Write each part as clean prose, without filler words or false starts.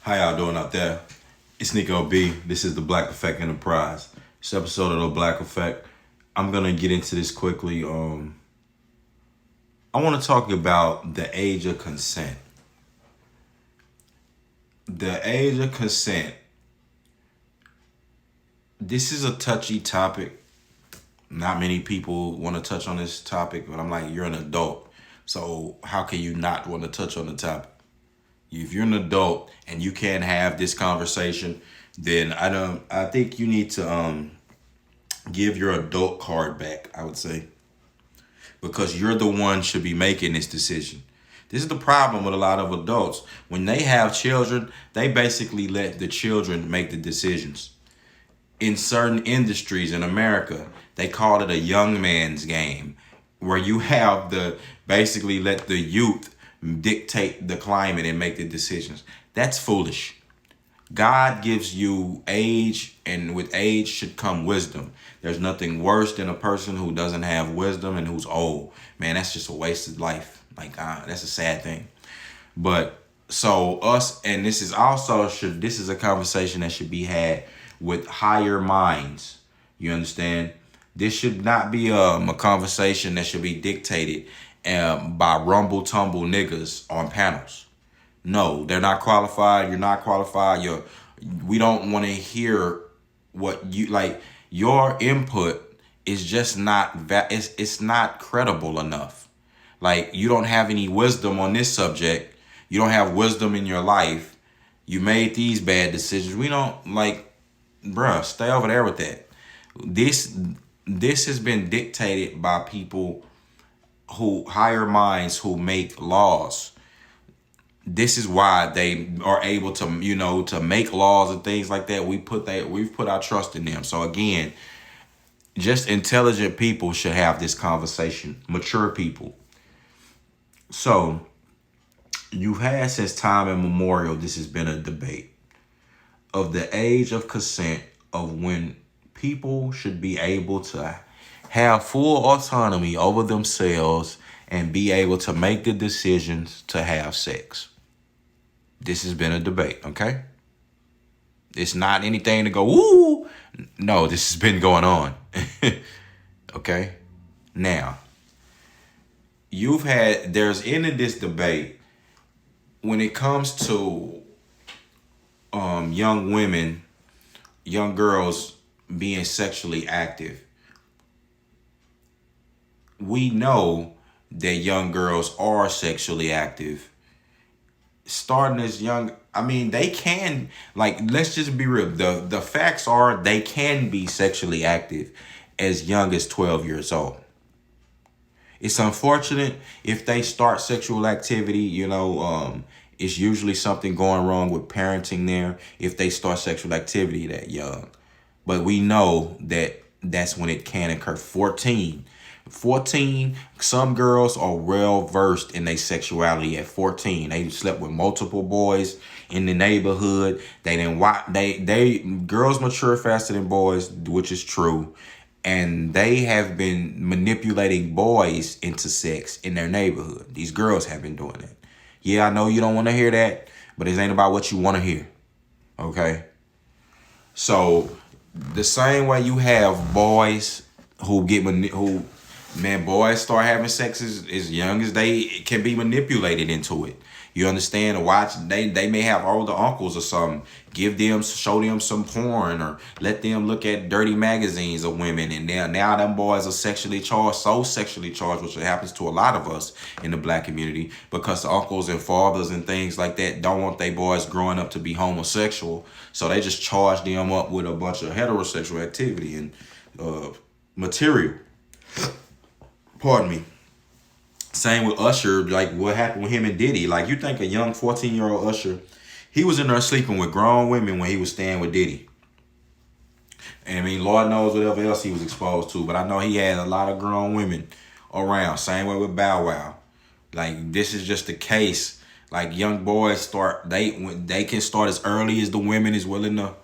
How y'all doing out there? It's Nico B. This is the Black Effect Enterprise. This episode of the Black Effect. I'm gonna get into this quickly. I want to talk about the age of consent. The age of consent. This is a touchy topic. Not many people want to touch on this topic, but I'm like, you're an adult, so how can you not want to touch on the topic? If you're an adult and you can't have this conversation, then I think you need to give your adult card back, I would say. Because you're the one should be making this decision. This is the problem with a lot of adults. When they have children, they basically let the children make the decisions. In certain industries in America, they call it a young man's game, where you have the basically let the youth dictate the climate and make the decisions. That's foolish. God gives you age, and with age should come wisdom. There's nothing worse than a person who doesn't have wisdom and who's old. Man, that's just a wasted life. That's a sad thing. But so us, and this is a conversation that should be had with higher minds. You understand? This should not be a conversation that should be dictated by rumble tumble niggas on panels. No, they're not qualified. You're not qualified. We don't want to hear what you like. Your input is just not it's not credible enough. Like, you don't have any wisdom on this subject. You don't have wisdom in your life. You made these bad decisions. We don't bruh, stay over there with that. This has been dictated by people who higher minds who make laws. This is why they are able to make laws and things like that. We've put our trust in them. So again, just intelligent people should have this conversation. Mature people. So you've had since time immemorial, this has been a debate of the age of consent, of when people should be able to have full autonomy over themselves and be able to make the decisions to have sex. This has been a debate, okay? It's not anything to go, ooh. No, this has been going on. Okay? Now, there's in this debate, when it comes to young women, young girls being sexually active, we know that young girls are sexually active. Starting as young, they can, let's just be real. The facts are they can be sexually active as young as 12 years old. It's unfortunate if they start sexual activity, it's usually something going wrong with parenting there if they start sexual activity that young. But we know that that's when it can occur. 14, some girls are well versed in their sexuality at 14. They slept with multiple boys in the neighborhood. Girls mature faster than boys, which is true. And they have been manipulating boys into sex in their neighborhood. These girls have been doing it. Yeah, I know you don't want to hear that, but it ain't about what you want to hear. Okay? So the same way you have boys boys start having sex as young as they can be manipulated into it. You understand? They may have older uncles or something. Show them some porn, or let them look at dirty magazines of women. And now them boys are sexually charged, which happens to a lot of us in the black community, because uncles and fathers and things like that don't want their boys growing up to be homosexual. So they just charge them up with a bunch of heterosexual activity and material. Pardon me. Same with Usher, what happened with him and Diddy. You think a young 14-year-old Usher, he was in there sleeping with grown women when he was staying with Diddy. And Lord knows whatever else he was exposed to, but I know he had a lot of grown women around. Same way with Bow Wow. This is just the case. Young boys they can start as early as the women is willing to.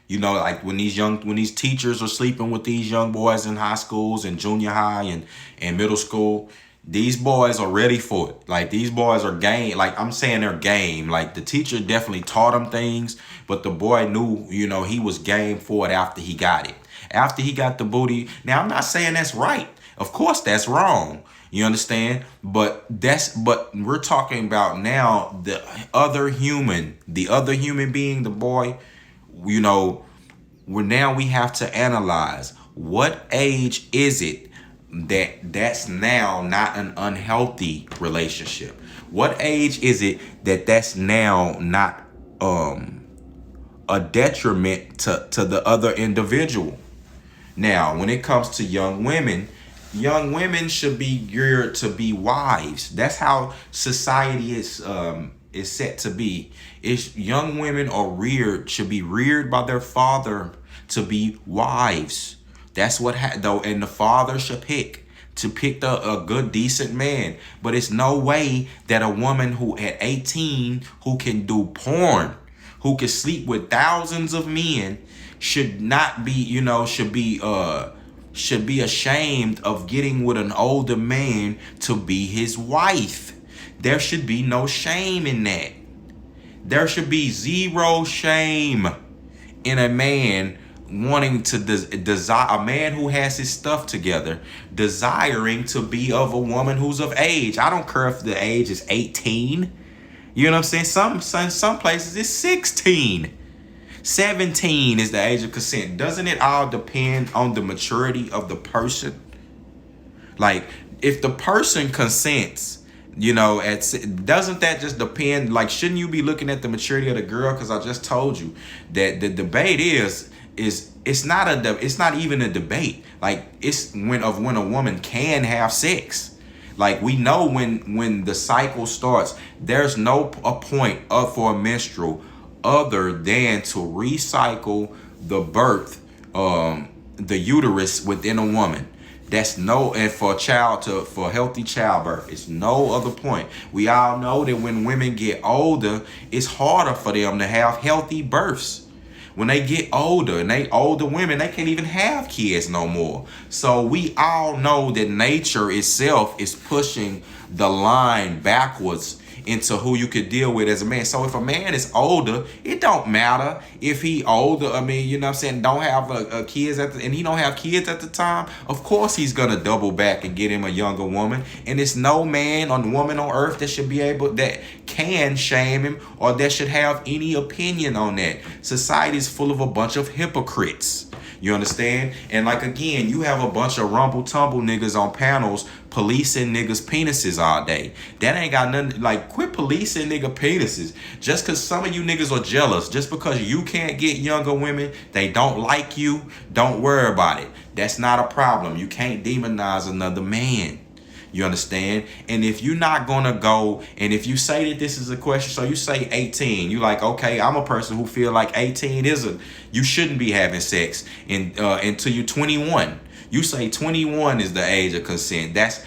When these teachers are sleeping with these young boys in high schools and junior high and middle school, These boys are ready for it. Like, these boys are game. Like, I'm saying they're game. Like, the teacher definitely taught him things, but the boy knew, he was game for it after he got it. After he got the booty. Now, I'm not saying that's right. Of course, that's wrong. You understand? But we're talking about now the other human being, the boy, now we have to analyze what age is it that's now not an unhealthy relationship. What age is it that's now not a detriment to the other individual? Now, when it comes to young women should be geared to be wives. That's how society is set to be. It's young women should be reared by their father to be wives. That's what though, and the father should pick a good, decent man. But it's no way that a woman who at 18 who can do porn, who can sleep with thousands of men, should not be, should be ashamed of getting with an older man to be his wife. There should be no shame in that. There should be zero shame in a man wanting to desire, a man who has his stuff together, desiring to be of a woman who's of age. I don't care if the age is 18. You know what I'm saying? Some places it's 16. 17 is the age of consent. Doesn't it all depend on the maturity of the person? Like, if the person consents, doesn't that just depend? Like, shouldn't you be looking at the maturity of the girl? Because I just told you that the debate is it's not even a debate. Like, it's when a woman can have sex. Like, we know when the cycle starts, there's no a point for a menstrual other than to recycle the birth, the uterus within a woman. And for healthy childbirth, it's no other point. We all know that when women get older, it's harder for them to have healthy births. When they get older, and older women, they can't even have kids no more. So we all know that nature itself is pushing the line backwards into who you could deal with as a man. So if a man is older, it don't matter if he older. I mean, you know what I'm saying, don't have kids and he don't have kids at the time. Of course he's gonna double back and get him a younger woman. And it's no man or woman on earth that can shame him or that should have any opinion on that. Society is full of a bunch of hypocrites. You understand? And like, again, you have a bunch of rumble tumble niggas on panels policing niggas' penises all day. That ain't got nothing. Like, quit policing nigga penises. Just because some of you niggas are jealous, just because you can't get younger women, they don't like you, don't worry about it. That's not a problem. You can't demonize another man. You understand? And if you're not gonna go, and if you say that this is a question, so you say 18, you like, okay, I'm a person who feel like 18 you shouldn't be having sex until you're 21. You say 21 is the age of consent. That's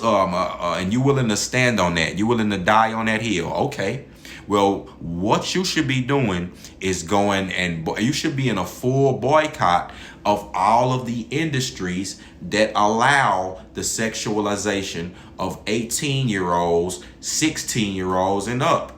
and you willing to stand on that. You willing to die on that hill. Okay. Well, what you should be doing is you should be in a full boycott of all of the industries that allow the sexualization of 18-year-olds, 16-year-olds and up.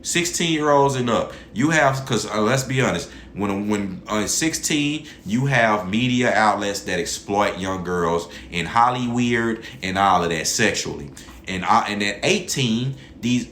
16-year-olds and up. You have, because let's be honest, when 16, you have media outlets that exploit young girls in Hollywood and all of that sexually. And at 18,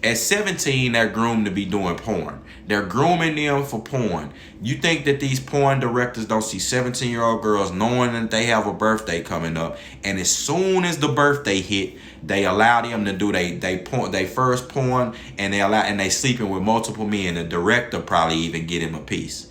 at 17, they're groomed to be doing porn. They're grooming them for porn. You think that these porn directors don't see 17-year-old girls knowing that they have a birthday coming up, and as soon as the birthday hit, they allow them to do they first porn, and they sleeping with multiple men. The director probably even get him a piece.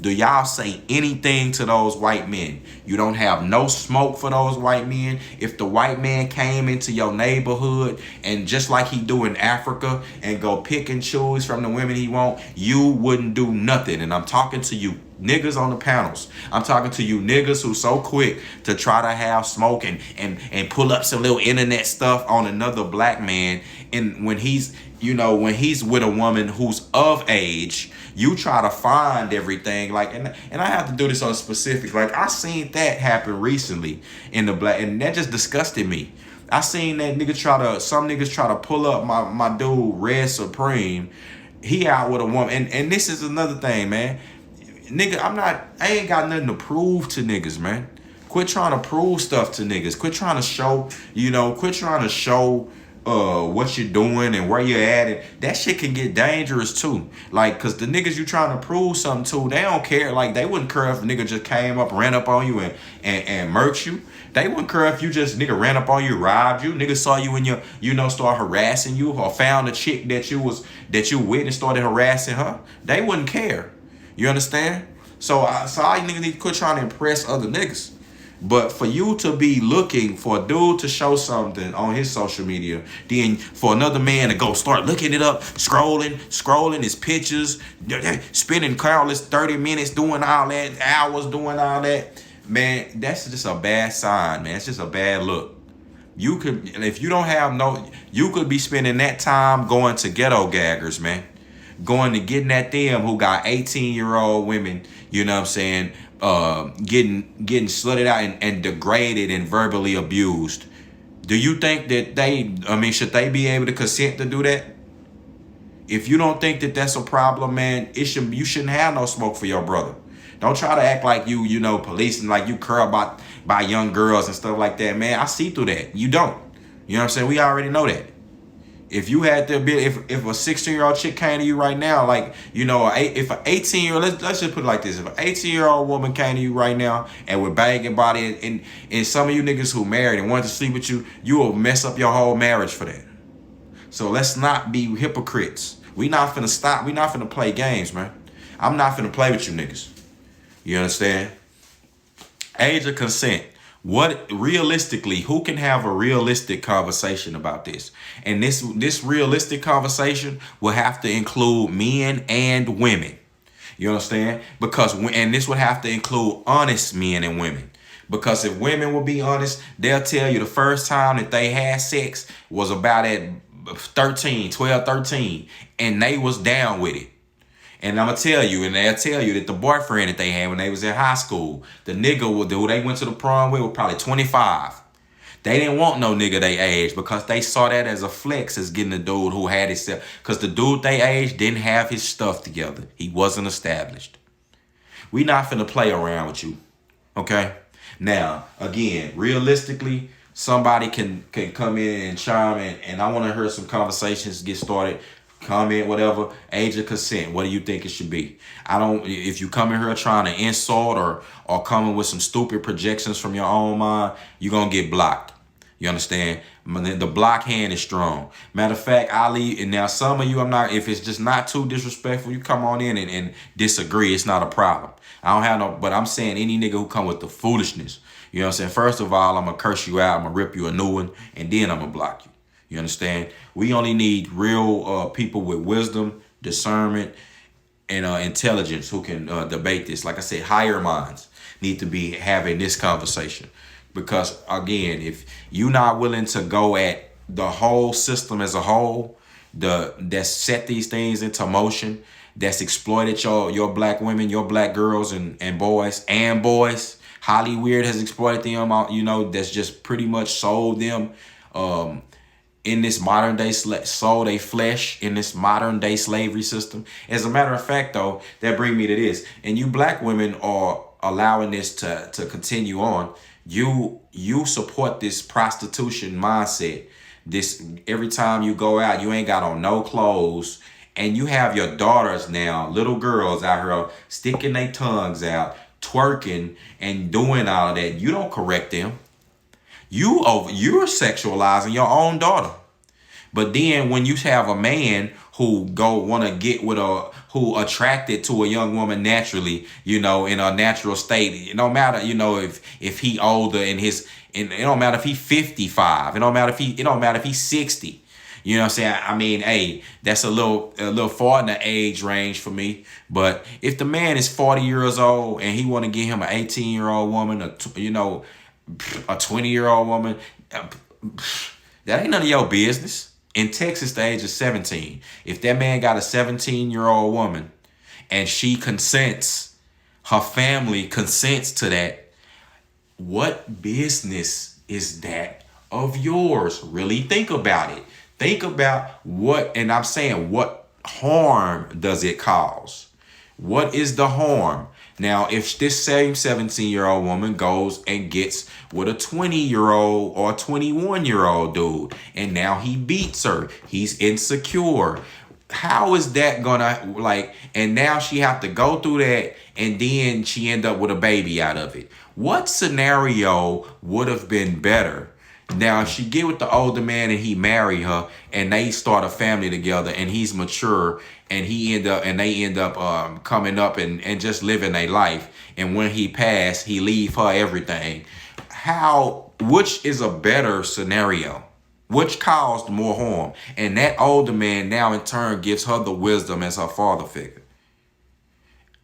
Do y'all say anything to those white men? You don't have no smoke for those white men. If the white man came into your neighborhood and just like he do in Africa and go pick and choose from the women he want, you wouldn't do nothing. And I'm talking to you niggas on the panels. I'm talking to you niggas who so quick to try to have smoke and pull up some little internet stuff on another black man. And when he's with a woman who's of age, you try to find everything. Like, and I have to do this on specific. Like, I seen that happen recently in the black, and that just disgusted me. I seen that nigga some niggas try to pull up my dude Red Supreme. He out with a woman, and this is another thing, man. Nigga, I ain't got nothing to prove to niggas, man. Quit trying to prove stuff to niggas. Quit trying to show, quit trying to show what you're doing and where you're at. And that shit can get dangerous too. Like, cause the niggas you trying to prove something to, they don't care. Like, they wouldn't care if a nigga just came up, ran up on you and murked you. They wouldn't care if you just nigga ran up on you, robbed you, nigga saw you in your, start harassing you, or found a chick that you with and started harassing her. They wouldn't care. You understand? So all you niggas need to quit trying to impress other niggas. But for you to be looking for a dude to show something on his social media, then for another man to go start looking it up, scrolling his pictures, spending countless 30 minutes doing all that, hours doing all that, man, that's just a bad sign, man. It's just a bad look. You could, if you don't have you could be spending that time going to ghetto gaggers, man. Going to getting at them who got 18-year-old women, you know what I'm saying, getting slutted out and degraded and verbally abused. Do you think that should they be able to consent to do that? If you don't think that that's a problem, man, you shouldn't have no smoke for your brother. Don't try to act like you policing, like you care about by young girls and stuff like that, man. I see through that. You don't. You know what I'm saying? We already know that. If you had to be, if a 16-year-old chick came to you right now, like, if an 18-year-old, let's just put it like this. If an 18-year-old woman came to you right now and with banging body, and some of you niggas who married and wanted to sleep with you, you will mess up your whole marriage for that. So let's not be hypocrites. We not finna stop. We not finna play games, man. I'm not finna play with you niggas. You understand? Age of consent. What realistically, who can have a realistic conversation about this? And this realistic conversation will have to include men and women. You understand? And this would have to include honest men and women. Because if women will be honest, they'll tell you the first time that they had sex was about at 12, 13, and they was down with it. And I'm going to tell you, and they'll tell you that the boyfriend that they had when they was in high school, the nigga who they went to the prom with was probably 25. They didn't want no nigga they age because they saw that as a flex, as getting a dude who had his stuff. Because the dude they age didn't have his stuff together. He wasn't established. We not finna play around with you, okay? Now, again, realistically, somebody can come in and chime in, and I want to hear some conversations get started. Comment, whatever. Age of consent. What do you think it should be? If you come in here trying to insult or coming with some stupid projections from your own mind, you're going to get blocked. You understand? The block hand is strong. Matter of fact, I'll leave. And now some of you, if it's just not too disrespectful, you come on in and disagree. It's not a problem. I don't have but I'm saying any nigga who come with the foolishness, you know what I'm saying? First of all, I'm going to curse you out. I'm going to rip you a new one. And then I'm going to block you. You understand? We only need real people with wisdom, discernment, and intelligence who can debate this. Like I said, higher minds need to be having this conversation. Because, again, if you're not willing to go at the whole system as a whole, that's set these things into motion, that's exploited your black women, your black girls and boys. Hollywood has exploited them, that's just pretty much sold them in this modern day, sold a flesh in this modern day slavery system. As a matter of fact, though, that brings me to this. And you black women are allowing this to continue on. You support this prostitution mindset. This, every time you go out, you ain't got on no clothes. And you have your daughters now, little girls out here sticking their tongues out, twerking and doing all that. You don't correct them. You're sexualizing your own daughter. But then when you have a man who want to get with who attracted to a young woman naturally, in a natural state, it don't matter, if he older it don't matter if he 55, it don't matter if he's 60. You know what I'm saying? I mean, hey, that's a little far in the age range for me. But if the man is 40 years old and he want to get him an 18-year-old woman, a 20-year-old woman, that ain't none of your business. In Texas, the age of 17. If that man got a 17-year-old woman and she consents, her family consents to that, what business is that of yours. Really think about it. Think about what, and I'm saying, what harm does it cause? What is the harm? Now, if this same 17-year-old woman goes and gets with a 20-year-old or 21-year-old dude, and now he beats her, he's insecure. How is that gonna, like, and now she have to go through that, and then she end up with a baby out of it? What scenario would have been better? Now, if she get with the older man and he marry her and they start a family together and he's mature and they end up coming up and just living a life, and when he passed, he leave her everything. Which is a better scenario? Which caused more harm? And that older man now in turn gives her the wisdom as her father figure.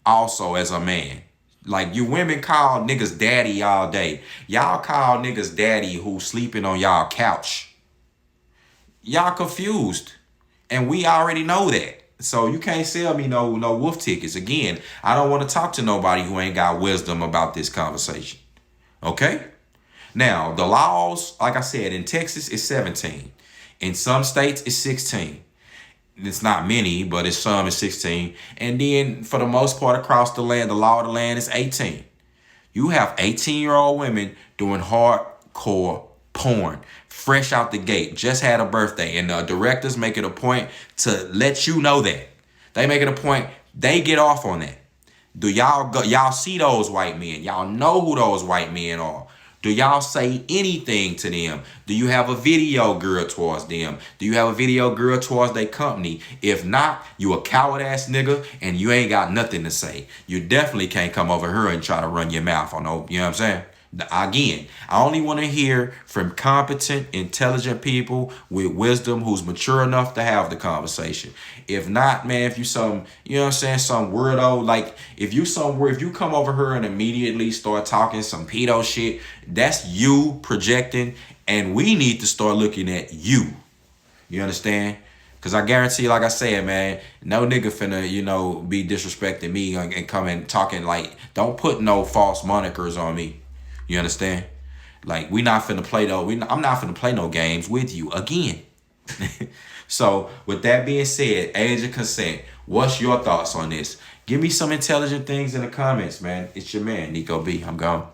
Also as a man. Like, you women call niggas daddy all day. Y'all call niggas daddy who sleeping on y'all couch. Y'all confused. And we already know that. So you can't sell me no wolf tickets. Again, I don't want to talk to nobody who ain't got wisdom about this conversation. Okay? Now, the laws, like I said, in Texas, it's 17. In some states, it's 16. It's not many, but it's some is 16. And then for the most part across the land, the law of the land is 18. You have 18-year-old women doing hardcore porn, fresh out the gate, just had a birthday. And the directors make it a point to let you know that. They make it a point, they get off on that. Do y'all see those white men? Y'all know who those white men are. Do y'all say anything to them? Do you have a video girl towards them? Do you have a video girl towards their company? If not, you a coward ass nigga and you ain't got nothing to say. You definitely can't come over here and try to run your mouth on no, you know what I'm saying? Again, I only want to hear from competent, intelligent people with wisdom who's mature enough to have the conversation. If not, man, if you some, you know what I'm saying, some weirdo, like if you come over here and immediately start talking some pedo shit, that's you projecting, and we need to start looking at you. You understand? Because I guarantee, like I said, man, no nigga finna, be disrespecting me and coming talking like, don't put no false monikers on me. You understand? Like, we not finna play I'm not finna play no games with you again. So, with that being said, age of consent, what's your thoughts on this? Give me some intelligent things in the comments, man. It's your man, Nico B. I'm gone.